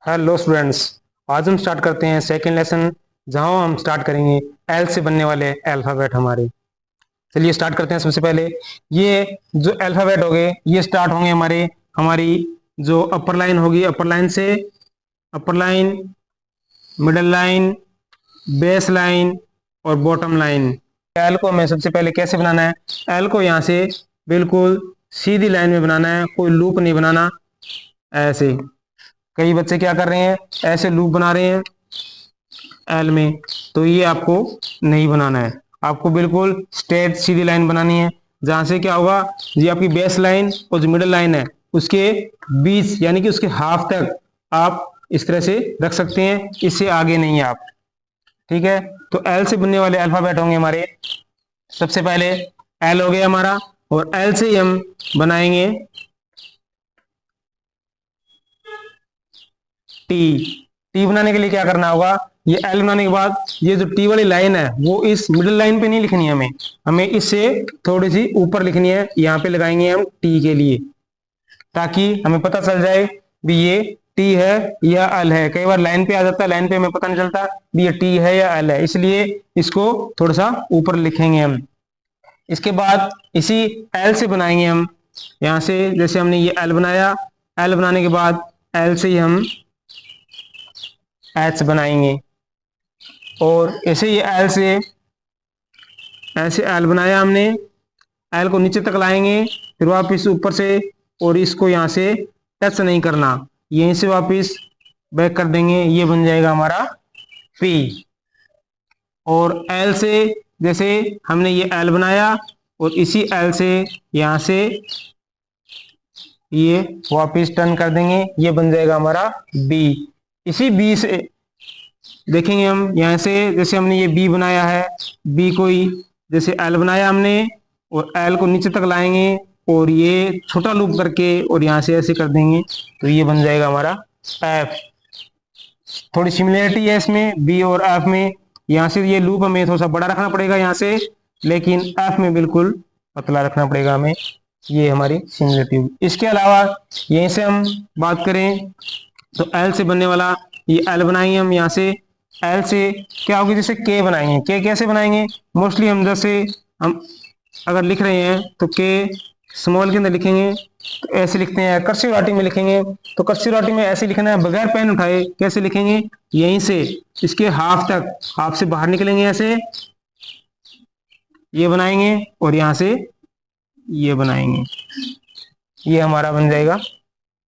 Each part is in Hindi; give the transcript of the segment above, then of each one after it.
Hello students. आज हम स्टार्ट करते हैं सेकेंड लेसन, जहां हम स्टार्ट करेंगे एल से बनने वाले अल्फ़ाबेट हमारे। चलिए स्टार्ट करते हैं। सबसे पहले ये जो अल्फ़ाबेट हो गए ये स्टार्ट होंगे हमारी जो अपर लाइन होगी, अपर लाइन से अपर line, middle line, base line और बॉटम लाइन। एल को हमें सबसे पहले कैसे बनाना है? एल को यहाँ से बिल्कुल सीधी लाइन में बनाना है, कोई लूप नहीं बनाना। ऐसे कई बच्चे क्या कर रहे हैं, ऐसे लूप बना रहे हैं एल में, तो ये आपको नहीं बनाना है। आपको बिल्कुल स्ट्रेट सीधी लाइन बनानी है, जहां से क्या होगा, ये आपकी बेस लाइन और जो मिडल लाइन है उसके बीच यानी कि उसके हाफ तक आप इस तरह से रख सकते हैं, इससे आगे नहीं है आप। ठीक है, तो एल से बनने वाले अल्फाबेट होंगे हमारे। सबसे पहले एल हो गया हमारा, और एल से ही हम बनाएंगे टी। टी बनाने के लिए क्या करना होगा, ये एल बनाने के बाद ये जो टी वाली लाइन है वो इस मिडिल लाइन पे नहीं लिखनी है, हमें इससे थोड़ी सी ऊपर लिखनी है। यहाँ पे लगाएंगे हम टी के लिए, ताकि हमें पता चल जाए भी ये टी है या एल है। कई बार लाइन पे आ जाता है, लाइन पे हमें पता नहीं चलता भी ये टी है या एल है, इसलिए इसको थोड़ा सा ऊपर लिखेंगे हम। इसके बाद इसी एल से बनाएंगे हम, यहाँ से जैसे हमने ये एल बनाया, एल बनाने के बाद एल से ही हम एच बनाएंगे, और ऐसे ही एल से ऐसे एल बनाया हमने, एल को नीचे तक लाएंगे, फिर वापस ऊपर से, और इसको यहाँ से टच नहीं करना, यहीं से वापस बैक कर देंगे, ये बन जाएगा हमारा पी। और एल से जैसे हमने ये एल बनाया, और इसी एल से यहाँ से ये वापस टर्न कर देंगे, ये बन जाएगा हमारा बी। इसी बी से देखेंगे हम, यहाँ से जैसे हमने ये बी बनाया है, बी को ही जैसे एल बनाया हमने, और एल को नीचे तक लाएंगे और ये छोटा लूप करके और यहाँ से ऐसे कर देंगे, तो ये बन जाएगा हमारा एफ। थोड़ी सिमिलरिटी है इसमें बी और एफ में। यहाँ से ये लूप हमें थोड़ा सा बड़ा रखना पड़ेगा यहाँ से, लेकिन एफ में बिल्कुल पतला रखना पड़ेगा हमें। ये हमारी सिमिलरिटी होगी। इसके अलावा यहीं से हम बात करें तो एल से बनने वाला ये एल बनाएंगे हम। यहाँ से एल से क्या होगी, जैसे के बनाएंगे। के कैसे बनाएंगे, मोस्टली हम जैसे हम अगर लिख रहे हैं तो के स्मॉल के अंदर लिखेंगे तो ऐसे लिखते हैं, कर्सिव राइटिंग में लिखेंगे तो कर्सिव राइटिंग में ऐसे लिखना है, बगैर पेन उठाए। कैसे लिखेंगे, यहीं से इसके हाफ तक, हाफ से बाहर निकलेंगे, ऐसे ये बनाएंगे, और यहाँ से ये बनाएंगे, ये हमारा बन जाएगा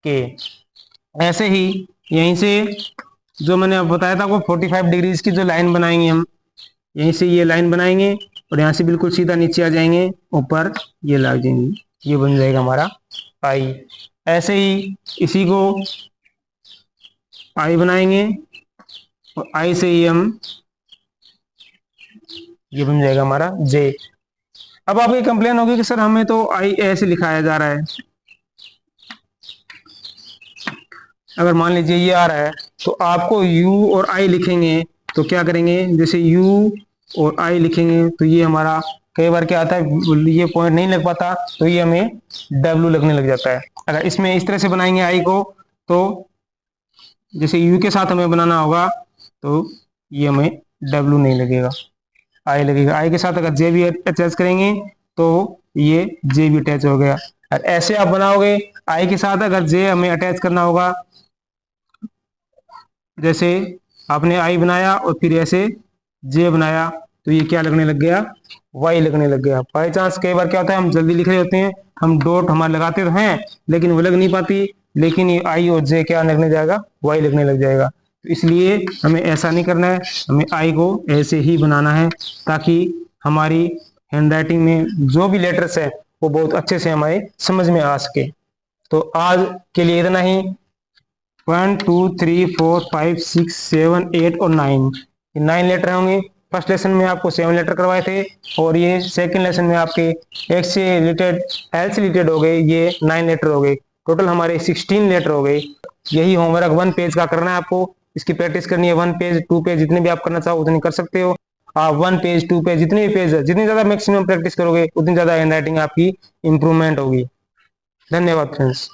के। ऐसे ही यहीं से जो मैंने अब बताया था वो 45 डिग्रीज की जो लाइन बनाएंगे हम, यहीं से ये लाइन बनाएंगे और यहाँ से बिल्कुल सीधा नीचे आ जाएंगे, ऊपर ये लग जाएंगे, ये बन जाएगा हमारा आई। ऐसे ही इसी को आई बनाएंगे, और आई से ही हम ये बन जाएगा हमारा जे। अब आपकी कंप्लेन होगी कि सर हमें तो आई ऐसे लिखाया जा रहा है। अगर मान लीजिए ये आ रहा है तो आपको यू और आई लिखेंगे तो क्या करेंगे, जैसे यू और आई लिखेंगे तो ये हमारा कई बार क्या आता है, ये पॉइंट नहीं लग पाता तो ये हमें डब्ल्यू लगने लग जाता है। अगर इसमें इस तरह से बनाएंगे आई को, तो जैसे यू के साथ हमें बनाना होगा तो ये हमें डब्ल्यू नहीं लगेगा, आई लगेगा। आई के साथ अगर जे भी अटैच करेंगे तो ये जे भी अटैच हो गया। और ऐसे आप बनाओगे, आई के साथ अगर जे हमें अटैच करना होगा, जैसे आपने आई बनाया और फिर ऐसे जे बनाया, तो ये क्या लगने लग गया, वाई लगने लग गया। बाई चांस कई बार क्या होता है, हम जल्दी लिख रहे होते हैं, हम डॉट हमारे लगाते तो हैं लेकिन वो लग नहीं पाती, लेकिन ये आई और जे क्या लगने जाएगा, वाई लगने लग जाएगा। तो इसलिए हमें ऐसा नहीं करना है, हमें आई को ऐसे ही बनाना है, ताकि हमारी हैंडराइटिंग में जो भी लेटर्स है वो बहुत अच्छे से हमारे समझ में आ सके। तो आज के लिए इतना ही। 1 2 3 4 5 6 7 8 और 9, 9 लेटर होंगे। फर्स्ट लेसन में आपको 7 लेटर करवाए थे, और ये सेकंड लेसन में आपके एक्स से रिलेटेड, एल से रिलेटेड हो गए, ये 9 लेटर हो गए। टोटल हमारे 16 लेटर हो गए। यही होमवर्क 1 पेज का करना है आपको, इसकी प्रैक्टिस करनी है। 1 पेज 2 पेज जितने भी आप करना चाहो उतने कर सकते हो आप। 1 पेज 2 पेज जितने भी पेज है, जितनी ज्यादा मैक्सिमम प्रैक्टिस करोगे उतनी ज्यादा हैंडराइटिंग आपकी इंप्रूवमेंट होगी। धन्यवाद फ्रेंड्स।